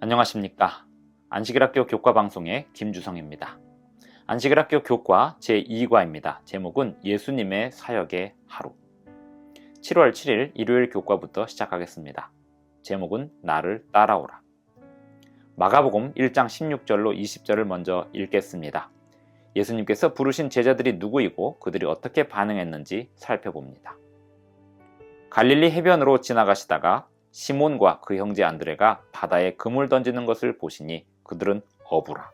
안녕하십니까. 안식일학교 교과방송의 김주성입니다. 안식일학교 교과 제2과입니다. 제목은 예수님의 사역의 하루. 7월 7일 일요일 교과부터 시작하겠습니다. 제목은 나를 따라오라. 마가복음 1장 16절로 20절을 먼저 읽겠습니다. 예수님께서 부르신 제자들이 누구이고 그들이 어떻게 반응했는지 살펴봅니다. 갈릴리 해변으로 지나가시다가 시몬과 그 형제 안드레가 바다에 그물 던지는 것을 보시니 그들은 어부라.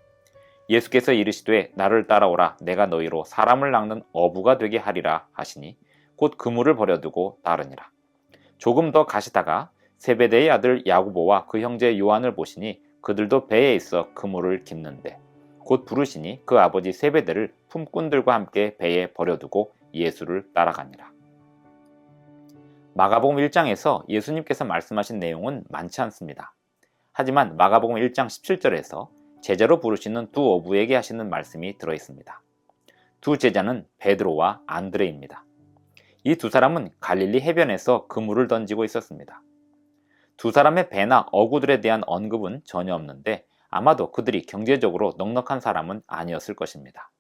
예수께서 이르시되 나를 따라오라. 내가 너희로 사람을 낚는 어부가 되게 하리라 하시니 곧 그물을 버려두고 따르니라. 조금 더 가시다가 세베대의 아들 야고보와 그 형제 요한을 보시니 그들도 배에 있어 그물을 깁는데 곧 부르시니 그 아버지 세베대를 품꾼들과 함께 배에 버려두고 예수를 따라가니라. 마가복음 1장에서 예수님께서 말씀하신 내용은 많지 않습니다. 하지만 마가복음 1장 17절에서 제자로 부르시는 두 어부에게 하시는 말씀이 들어있습니다. 두 제자는 베드로와 안드레입니다. 이 두 사람은 갈릴리 해변에서 그물을 던지고 있었습니다. 두 사람의 배나 어구들에 대한 언급은 전혀 없는데 아마도 그들이 경제적으로 넉넉한 사람은 아니었을 것입니다.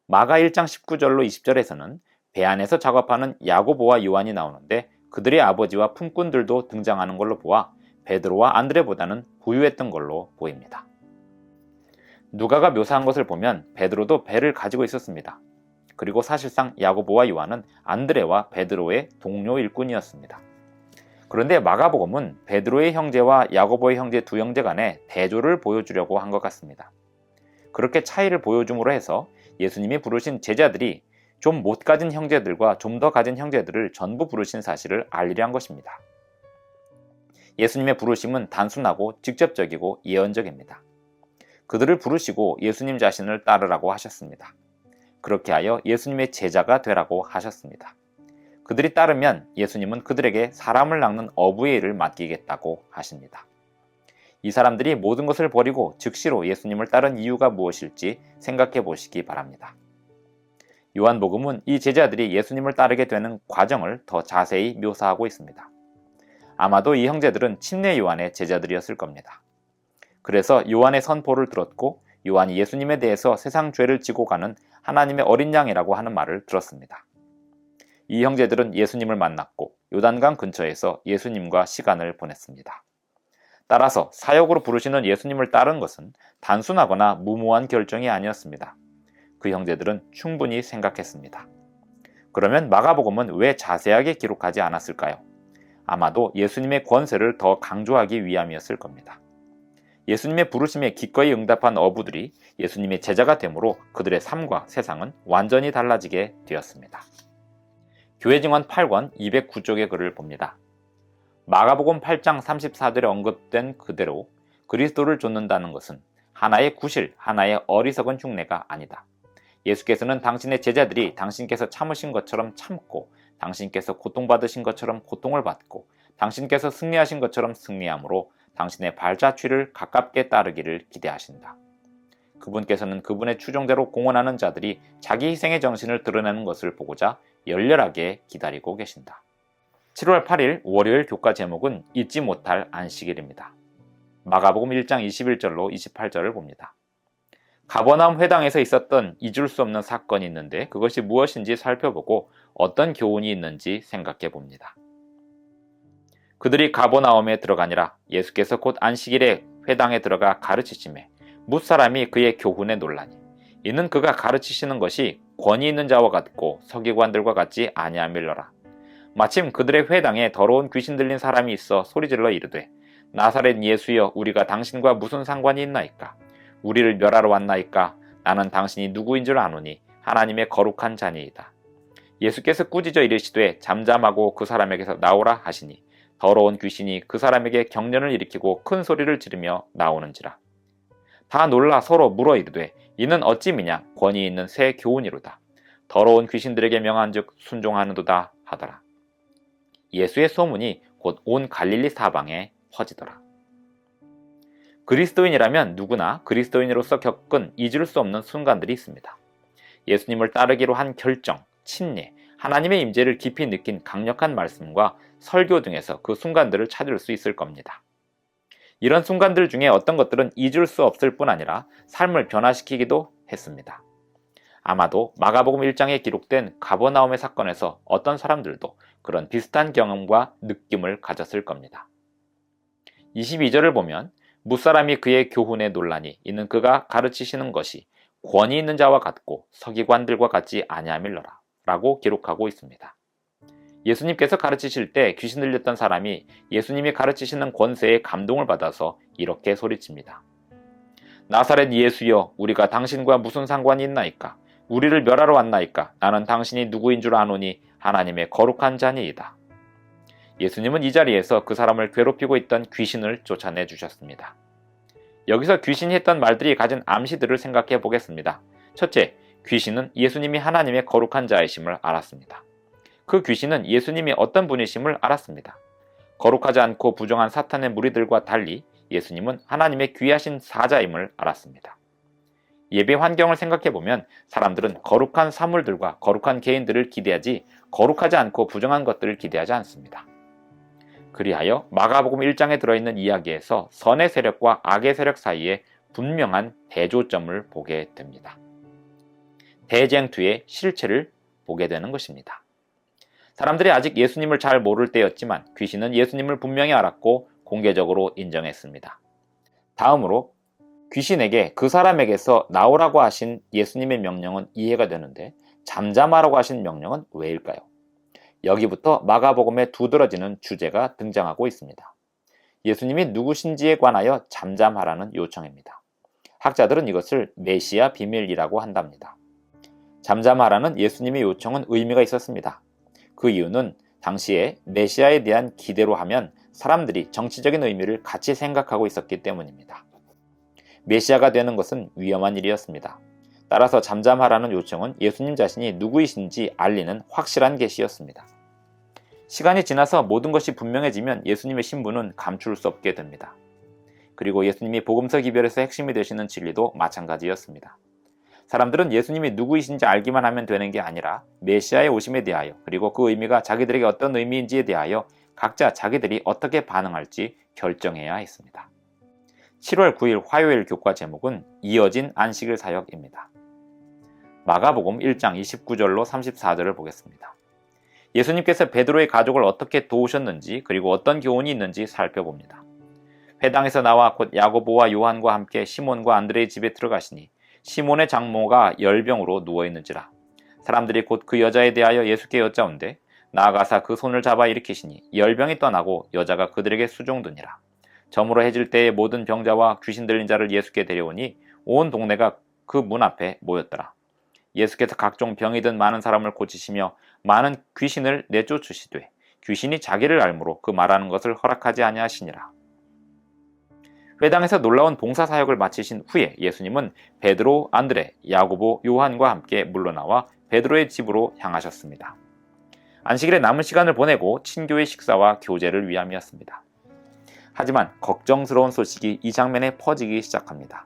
마가 1장 19절로 20절에서는 배 안에서 작업하는 야고보와 요한이 나오는데 그들의 아버지와 품꾼들도 등장하는 걸로 보아 베드로와 안드레보다는 부유했던 걸로 보입니다. 누가가 묘사한 것을 보면 베드로도 배를 가지고 있었습니다. 그리고 사실상 야고보와 요한은 안드레와 베드로의 동료 일꾼이었습니다. 그런데 마가복음은 베드로의 형제와 야고보의 형제 두 형제 간의 대조를 보여주려고 한 것 같습니다. 그렇게 차이를 보여줌으로 해서 예수님이 부르신 제자들이 좀 못 가진 형제들과 좀 더 가진 형제들을 전부 부르신 사실을 알리려 한 것입니다. 예수님의 부르심은 단순하고 직접적이고 예언적입니다. 그들을 부르시고 예수님 자신을 따르라고 하셨습니다. 그렇게 하여 예수님의 제자가 되라고 하셨습니다. 그들이 따르면 예수님은 그들에게 사람을 낚는 어부의 일을 맡기겠다고 하십니다. 이 사람들이 모든 것을 버리고 즉시로 예수님을 따른 이유가 무엇일지 생각해 보시기 바랍니다. 요한복음은 이 제자들이 예수님을 따르게 되는 과정을 더 자세히 묘사하고 있습니다. 아마도 이 형제들은 침례 요한의 제자들이었을 겁니다. 그래서 요한의 선포를 들었고 요한이 예수님에 대해서 세상 죄를 지고 가는 하나님의 어린 양이라고 하는 말을 들었습니다. 이 형제들은 예수님을 만났고 요단강 근처에서 예수님과 시간을 보냈습니다. 따라서 사역으로 부르시는 예수님을 따른 것은 단순하거나 무모한 결정이 아니었습니다. 그 형제들은 충분히 생각했습니다. 그러면 마가복음은 왜 자세하게 기록하지 않았을까요? 아마도 예수님의 권세를 더 강조하기 위함이었을 겁니다. 예수님의 부르심에 기꺼이 응답한 어부들이 예수님의 제자가 되므로 그들의 삶과 세상은 완전히 달라지게 되었습니다. 교회증언 8권 209쪽의 글을 봅니다. 마가복음 8장 34절에 언급된 그대로 그리스도를 좇는다는 것은 하나의 구실, 하나의 어리석은 흉내가 아니다. 예수께서는 당신의 제자들이 당신께서 참으신 것처럼 참고 당신께서 고통받으신 것처럼 고통을 받고 당신께서 승리하신 것처럼 승리함으로 당신의 발자취를 가깝게 따르기를 기대하신다. 그분께서는 그분의 추종대로 공헌하는 자들이 자기 희생의 정신을 드러내는 것을 보고자 열렬하게 기다리고 계신다. 7월 8일 월요일 교과 제목은 잊지 못할 안식일입니다. 마가복음 1장 21절로 28절을 봅니다. 가버나움 회당에서 있었던 잊을 수 없는 사건이 있는데 그것이 무엇인지 살펴보고 어떤 교훈이 있는지 생각해 봅니다. 그들이 가버나움에 들어가니라. 예수께서 곧 안식일에 회당에 들어가 가르치시매 뭇사람이 그의 교훈에 놀라니 이는 그가 가르치시는 것이 권위 있는 자와 같고 서기관들과 같지 아니함일러라. 마침 그들의 회당에 더러운 귀신 들린 사람이 있어 소리질러 이르되 나사렛 예수여 우리가 당신과 무슨 상관이 있나이까? 우리를 멸하러 왔나이까? 나는 당신이 누구인 줄 아노니 하나님의 거룩한 자니이다. 예수께서 꾸짖어 이르시되 잠잠하고 그 사람에게서 나오라 하시니 더러운 귀신이 그 사람에게 경련을 일으키고 큰 소리를 지르며 나오는지라. 다 놀라 서로 물어 이르되 이는 어찌미냐? 권위 있는 새 교훈이로다. 더러운 귀신들에게 명한즉 순종하는도다 하더라. 예수의 소문이 곧 온 갈릴리 사방에 퍼지더라. 그리스도인이라면 누구나 그리스도인으로서 겪은 잊을 수 없는 순간들이 있습니다. 예수님을 따르기로 한 결정, 침례, 하나님의 임재를 깊이 느낀 강력한 말씀과 설교 등에서 그 순간들을 찾을 수 있을 겁니다. 이런 순간들 중에 어떤 것들은 잊을 수 없을 뿐 아니라 삶을 변화시키기도 했습니다. 아마도 마가복음 1장에 기록된 가버나움의 사건에서 어떤 사람들도 그런 비슷한 경험과 느낌을 가졌을 겁니다. 22절을 보면 무사람이 그의 교훈에 논란이 이는 그가 가르치시는 것이 권위 있는 자와 같고 서기관들과 같지 아니함일러라 라고 기록하고 있습니다. 예수님께서 가르치실 때 귀신 들렸던 사람이 예수님이 가르치시는 권세에 감동을 받아서 이렇게 소리칩니다. 나사렛 예수여, 우리가 당신과 무슨 상관이 있나이까? 우리를 멸하러 왔나이까? 나는 당신이 누구인 줄 아노니 하나님의 거룩한 자니이다. 예수님은 이 자리에서 그 사람을 괴롭히고 있던 귀신을 쫓아내 주셨습니다. 여기서 귀신이 했던 말들이 가진 암시들을 생각해 보겠습니다. 첫째, 귀신은 예수님이 하나님의 거룩한 자이심을 알았습니다. 그 귀신은 예수님이 어떤 분이심을 알았습니다. 거룩하지 않고 부정한 사탄의 무리들과 달리 예수님은 하나님의 귀하신 사자임을 알았습니다. 예배 환경을 생각해보면 사람들은 거룩한 사물들과 거룩한 개인들을 기대하지 거룩하지 않고 부정한 것들을 기대하지 않습니다. 그리하여 마가복음 1장에 들어있는 이야기에서 선의 세력과 악의 세력 사이에 분명한 대조점을 보게 됩니다. 대쟁투의 실체를 보게 되는 것입니다. 사람들이 아직 예수님을 잘 모를 때였지만 귀신은 예수님을 분명히 알았고 공개적으로 인정했습니다. 다음으로 귀신에게 그 사람에게서 나오라고 하신 예수님의 명령은 이해가 되는데 잠잠하라고 하신 명령은 왜일까요? 여기부터 마가복음에 두드러지는 주제가 등장하고 있습니다. 예수님이 누구신지에 관하여 잠잠하라는 요청입니다. 학자들은 이것을 메시아 비밀이라고 한답니다. 잠잠하라는 예수님의 요청은 의미가 있었습니다. 그 이유는 당시에 메시아에 대한 기대로 하면 사람들이 정치적인 의미를 같이 생각하고 있었기 때문입니다. 메시아가 되는 것은 위험한 일이었습니다. 따라서 잠잠하라는 요청은 예수님 자신이 누구이신지 알리는 확실한 계시였습니다. 시간이 지나서 모든 것이 분명해지면 예수님의 신분은 감출 수 없게 됩니다. 그리고 예수님이 복음서 기별에서 핵심이 되시는 진리도 마찬가지였습니다. 사람들은 예수님이 누구이신지 알기만 하면 되는 게 아니라 메시아의 오심에 대하여 그리고 그 의미가 자기들에게 어떤 의미인지에 대하여 각자 자기들이 어떻게 반응할지 결정해야 했습니다. 7월 9일 화요일 교과 제목은 이어진 안식일 사역입니다. 마가복음 1장 29절로 34절을 보겠습니다. 예수님께서 베드로의 가족을 어떻게 도우셨는지 그리고 어떤 교훈이 있는지 살펴봅니다. 회당에서 나와 곧 야고보와 요한과 함께 시몬과 안드레의 집에 들어가시니 시몬의 장모가 열병으로 누워있는지라. 사람들이 곧 그 여자에 대하여 예수께 여짜온대 나아가사 그 손을 잡아 일으키시니 열병이 떠나고 여자가 그들에게 수종드니라. 저물어 해질 때에 모든 병자와 귀신 들린 자를 예수께 데려오니 온 동네가 그 문 앞에 모였더라. 예수께서 각종 병이 든 많은 사람을 고치시며 많은 귀신을 내쫓으시되 귀신이 자기를 알므로 그 말하는 것을 허락하지 아니하시니라. 회당에서 놀라운 봉사 사역을 마치신 후에 예수님은 베드로, 안드레, 야고보, 요한과 함께 물러나와 베드로의 집으로 향하셨습니다. 안식일에 남은 시간을 보내고 친교의 식사와 교제를 위함이었습니다. 하지만 걱정스러운 소식이 이 장면에 퍼지기 시작합니다.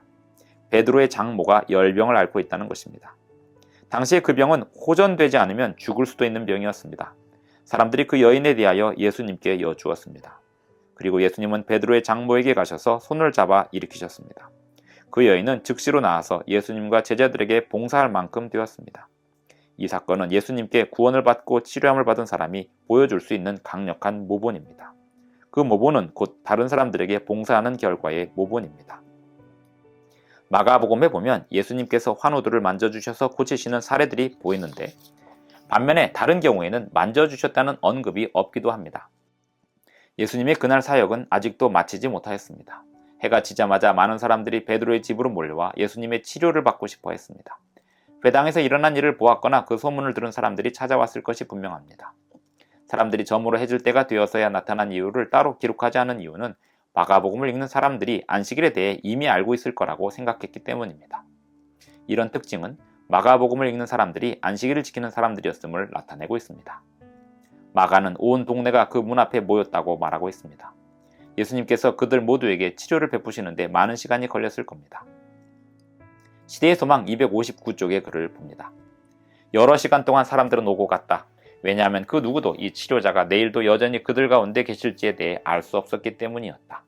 베드로의 장모가 열병을 앓고 있다는 것입니다. 당시에 그 병은 호전되지 않으면 죽을 수도 있는 병이었습니다. 사람들이 그 여인에 대하여 예수님께 여쭈었습니다. 그리고 예수님은 베드로의 장모에게 가셔서 손을 잡아 일으키셨습니다. 그 여인은 즉시로 나와서 예수님과 제자들에게 봉사할 만큼 되었습니다. 이 사건은 예수님께 구원을 받고 치료함을 받은 사람이 보여줄 수 있는 강력한 모본입니다. 그 모본은 곧 다른 사람들에게 봉사하는 결과의 모본입니다. 마가복음에 보면 예수님께서 환우들을 만져주셔서 고치시는 사례들이 보이는데 반면에 다른 경우에는 만져주셨다는 언급이 없기도 합니다. 예수님의 그날 사역은 아직도 마치지 못하였습니다. 해가 지자마자 많은 사람들이 베드로의 집으로 몰려와 예수님의 치료를 받고 싶어 했습니다. 회당에서 일어난 일을 보았거나 그 소문을 들은 사람들이 찾아왔을 것이 분명합니다. 사람들이 저물어 해질 때가 되어서야 나타난 이유를 따로 기록하지 않은 이유는 마가복음을 읽는 사람들이 안식일에 대해 이미 알고 있을 거라고 생각했기 때문입니다. 이런 특징은 마가복음을 읽는 사람들이 안식일을 지키는 사람들이었음을 나타내고 있습니다. 마가는 온 동네가 그 문 앞에 모였다고 말하고 있습니다. 예수님께서 그들 모두에게 치료를 베푸시는데 많은 시간이 걸렸을 겁니다. 시대의 소망 259쪽의 글을 봅니다. 여러 시간 동안 사람들은 오고 갔다. 왜냐하면 그 누구도 이 치료자가 내일도 여전히 그들 가운데 계실지에 대해 알 수 없었기 때문이었다.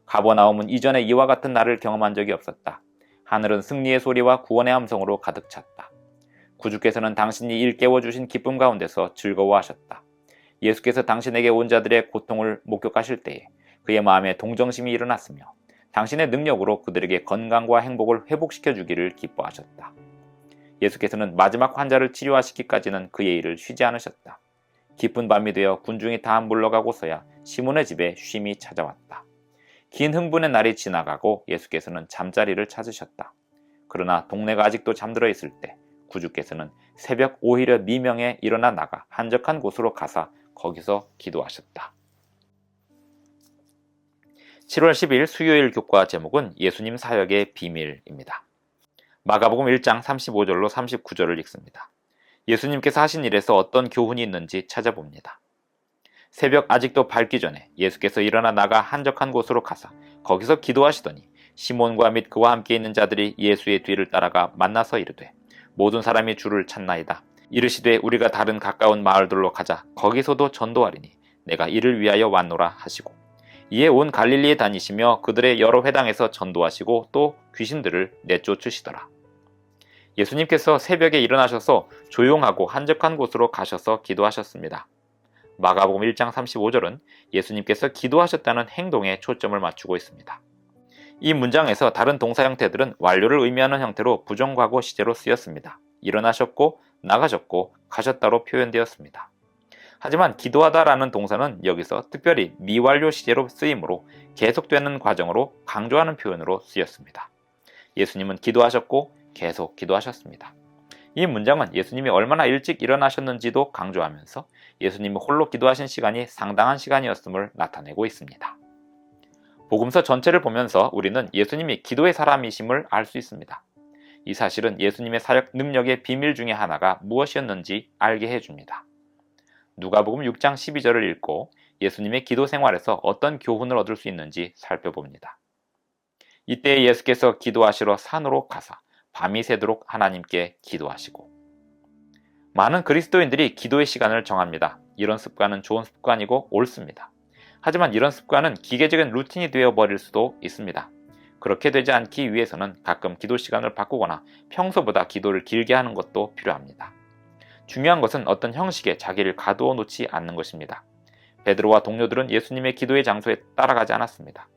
가버나움은 이전에 이와 같은 날을 경험한 적이 없었다. 하늘은 승리의 소리와 구원의 함성으로 가득 찼다. 구주께서는 당신이 일깨워 주신 기쁨 가운데서 즐거워하셨다. 예수께서 당신에게 온 자들의 고통을 목격하실 때에 그의 마음에 동정심이 일어났으며 당신의 능력으로 그들에게 건강과 행복을 회복시켜 주기를 기뻐하셨다. 예수께서는 마지막 환자를 치료하시기까지는 그의 일을 쉬지 않으셨다. 깊은 밤이 되어 군중이 다 물러가고서야 시몬의 집에 쉼이 찾아왔다. 긴 흥분의 날이 지나가고 예수께서는 잠자리를 찾으셨다. 그러나 동네가 아직도 잠들어 있을 때 구주께서는 새벽 오히려 미명에 일어나 나가 한적한 곳으로 가사 거기서 기도하셨다. 7월 10일 수요일 교과 제목은 예수님 사역의 비밀입니다. 마가복음 1장 35절로 39절을 읽습니다. 예수님께서 하신 일에서 어떤 교훈이 있는지 찾아봅니다. 새벽 아직도 밝기 전에 예수께서 일어나 나가 한적한 곳으로 가사 거기서 기도하시더니 시몬과 및 그와 함께 있는 자들이 예수의 뒤를 따라가 만나서 이르되 모든 사람이 주를 찾나이다. 이르시되 우리가 다른 가까운 마을들로 가자. 거기서도 전도하리니 내가 이를 위하여 왔노라 하시고 이에 온 갈릴리에 다니시며 그들의 여러 회당에서 전도하시고 또 귀신들을 내쫓으시더라. 예수님께서 새벽에 일어나셔서 조용하고 한적한 곳으로 가셔서 기도하셨습니다. 마가복음 1장 35절은 예수님께서 기도하셨다는 행동에 초점을 맞추고 있습니다. 이 문장에서 다른 동사 형태들은 완료를 의미하는 형태로 부정과거 시제로 쓰였습니다. 일어나셨고 나가셨고 가셨다로 표현되었습니다. 하지만 기도하다라는 동사는 여기서 특별히 미완료 시제로 쓰이므로 계속되는 과정으로 강조하는 표현으로 쓰였습니다. 예수님은 기도하셨고 계속 기도하셨습니다. 이 문장은 예수님이 얼마나 일찍 일어나셨는지도 강조하면서 예수님이 홀로 기도하신 시간이 상당한 시간이었음을 나타내고 있습니다. 복음서 전체를 보면서 우리는 예수님이 기도의 사람이심을 알 수 있습니다. 이 사실은 예수님의 사역 능력의 비밀 중에 하나가 무엇이었는지 알게 해줍니다. 누가복음 6장 12절을 읽고 예수님의 기도 생활에서 어떤 교훈을 얻을 수 있는지 살펴봅니다. 이때 예수께서 기도하시러 산으로 가사 밤이 새도록 하나님께 기도하시고 많은 그리스도인들이 기도의 시간을 정합니다. 이런 습관은 좋은 습관이고 옳습니다. 하지만 이런 습관은 기계적인 루틴이 되어버릴 수도 있습니다. 그렇게 되지 않기 위해서는 가끔 기도 시간을 바꾸거나 평소보다 기도를 길게 하는 것도 필요합니다. 중요한 것은 어떤 형식에 자기를 가두어 놓지 않는 것입니다. 베드로와 동료들은 예수님의 기도의 장소에 따라가지 않았습니다.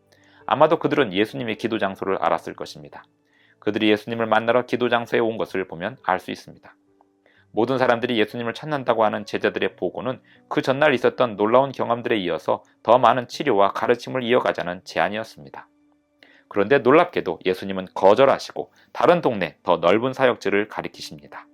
아마도 그들은 예수님의 기도 장소를 알았을 것입니다. 그들이 예수님을 만나러 기도 장소에 온 것을 보면 알 수 있습니다. 모든 사람들이 예수님을 찾는다고 하는 제자들의 보고는 그 전날 있었던 놀라운 경험들에 이어서 더 많은 치료와 가르침을 이어가자는 제안이었습니다. 그런데 놀랍게도 예수님은 거절하시고 다른 동네 더 넓은 사역지를 가리키십니다.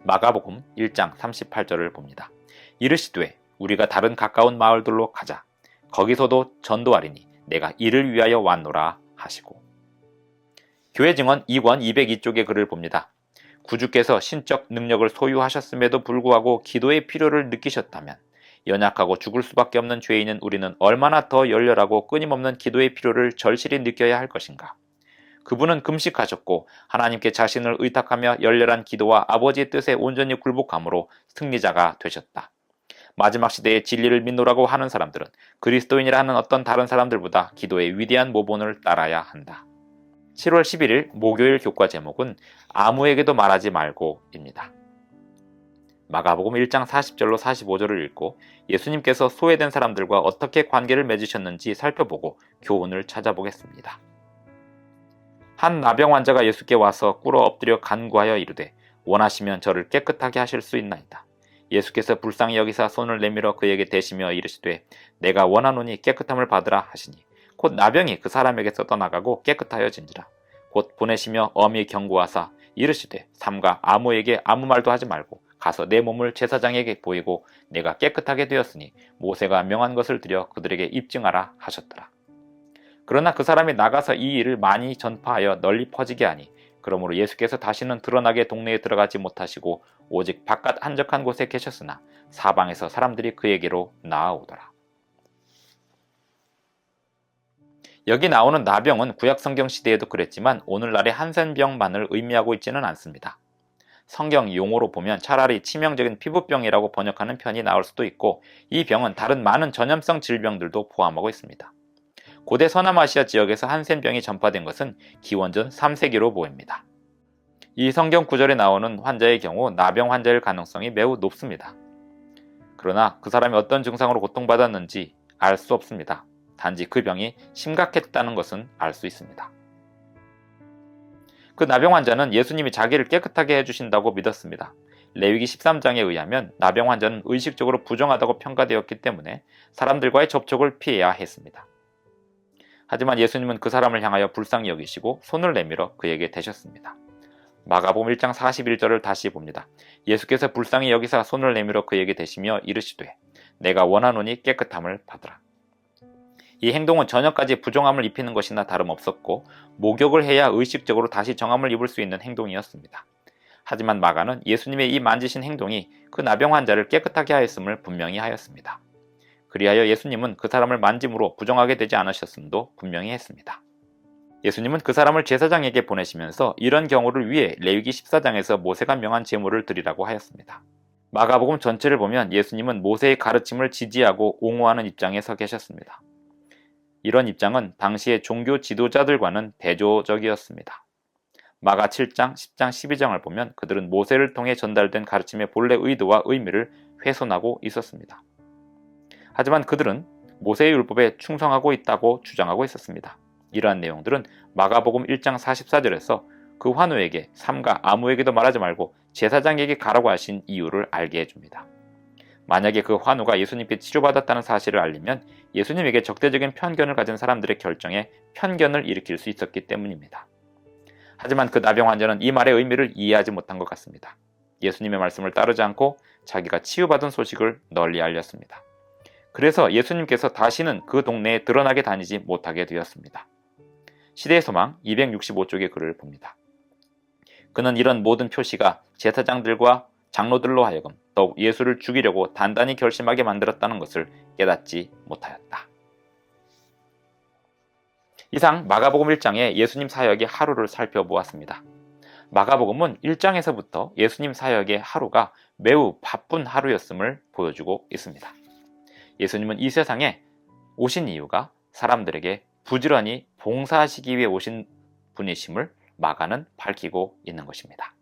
마가복음 1장 38절을 봅니다. 이르시되 우리가 다른 가까운 마을들로 가자. 거기서도 전도하리니 내가 이를 위하여 왔노라 하시고 교회 증언 2권 202쪽의 글을 봅니다. 구주께서 신적 능력을 소유하셨음에도 불구하고 기도의 필요를 느끼셨다면 연약하고 죽을 수밖에 없는 죄인은 우리는 얼마나 더 열렬하고 끊임없는 기도의 필요를 절실히 느껴야 할 것인가. 그분은 금식하셨고 하나님께 자신을 의탁하며 열렬한 기도와 아버지의 뜻에 온전히 굴복함으로 승리자가 되셨다. 마지막 시대에 진리를 믿노라고 하는 사람들은 그리스도인이라 는 어떤 다른 사람들보다 기도의 위대한 모본을 따라야 한다. 7월 11일 목요일 교과 제목은 아무에게도 말하지 말고입니다. 마가복음 1장 40절로 45절을 읽고 예수님께서 소외된 사람들과 어떻게 관계를 맺으셨는지 살펴보고 교훈을 찾아보겠습니다. 한 나병 환자가 예수께 와서 꿇어 엎드려 간구하여 이르되 원하시면 저를 깨끗하게 하실 수 있나이다. 예수께서 불쌍히 여기사 손을 내밀어 그에게 대시며 이르시되 내가 원하노니 깨끗함을 받으라 하시니 곧 나병이 그 사람에게서 떠나가고 깨끗하여진지라. 곧 보내시며 엄히 경고하사 이르시되 삼가 아무에게 아무 말도 하지 말고 가서 내 몸을 제사장에게 보이고 내가 깨끗하게 되었으니 모세가 명한 것을 드려 그들에게 입증하라 하셨더라. 그러나 그 사람이 나가서 이 일을 많이 전파하여 널리 퍼지게 하니 그러므로 예수께서 다시는 드러나게 동네에 들어가지 못하시고 오직 바깥 한적한 곳에 계셨으나 사방에서 사람들이 그에게로 나아오더라. 여기 나오는 나병은 구약 성경 시대에도 그랬지만 오늘날의 한센병만을 의미하고 있지는 않습니다. 성경 용어로 보면 차라리 치명적인 피부병이라고 번역하는 편이 나올 수도 있고 이 병은 다른 많은 전염성 질병들도 포함하고 있습니다. 고대 서남아시아 지역에서 한센병이 전파된 것은 기원전 3세기로 보입니다. 이 성경 구절에 나오는 환자의 경우 나병 환자일 가능성이 매우 높습니다. 그러나 그 사람이 어떤 증상으로 고통받았는지 알 수 없습니다. 단지 그 병이 심각했다는 것은 알 수 있습니다. 그 나병 환자는 예수님이 자기를 깨끗하게 해주신다고 믿었습니다. 레위기 13장에 의하면 나병 환자는 의식적으로 부정하다고 평가되었기 때문에 사람들과의 접촉을 피해야 했습니다. 하지만 예수님은 그 사람을 향하여 불쌍히 여기시고 손을 내밀어 그에게 대셨습니다. 마가복음 1장 41절을 다시 봅니다. 예수께서 불쌍히 여기사 손을 내밀어 그에게 대시며 이르시되 내가 원하노니 깨끗함을 받으라. 이 행동은 저녁까지 부정함을 입히는 것이나 다름없었고 목욕을 해야 의식적으로 다시 정함을 입을 수 있는 행동이었습니다. 하지만 마가는 예수님의 이 만지신 행동이 그 나병 환자를 깨끗하게 하였음을 분명히 하였습니다. 그리하여 예수님은 그 사람을 만짐으로 부정하게 되지 않으셨음도 분명히 했습니다. 예수님은 그 사람을 제사장에게 보내시면서 이런 경우를 위해 레위기 14장에서 모세가 명한 제물을 드리라고 하였습니다. 마가복음 전체를 보면 예수님은 모세의 가르침을 지지하고 옹호하는 입장에 서 계셨습니다. 이런 입장은 당시의 종교 지도자들과는 대조적이었습니다. 마가 7장, 10장, 12장을 보면 그들은 모세를 통해 전달된 가르침의 본래 의도와 의미를 훼손하고 있었습니다. 하지만 그들은 모세의 율법에 충성하고 있다고 주장하고 있었습니다. 이러한 내용들은 마가복음 1장 44절에서 그 환우에게 삼가 아무에게도 말하지 말고 제사장에게 가라고 하신 이유를 알게 해줍니다. 만약에 그 환우가 예수님께 치료받았다는 사실을 알리면 예수님에게 적대적인 편견을 가진 사람들의 결정에 편견을 일으킬 수 있었기 때문입니다. 하지만 그 나병 환자는 이 말의 의미를 이해하지 못한 것 같습니다. 예수님의 말씀을 따르지 않고 자기가 치유받은 소식을 널리 알렸습니다. 그래서 예수님께서 다시는 그 동네에 드러나게 다니지 못하게 되었습니다. 시대의 소망 265쪽의 글을 봅니다. 그는 이런 모든 표시가 제사장들과 장로들로 하여금 더욱 예수를 죽이려고 단단히 결심하게 만들었다는 것을 깨닫지 못하였다. 이상 마가복음 1장의 예수님 사역의 하루를 살펴보았습니다. 마가복음은 1장에서부터 예수님 사역의 하루가 매우 바쁜 하루였음을 보여주고 있습니다. 예수님은 이 세상에 오신 이유가 사람들에게 부지런히 봉사하시기 위해 오신 분이심을 마가는 밝히고 있는 것입니다.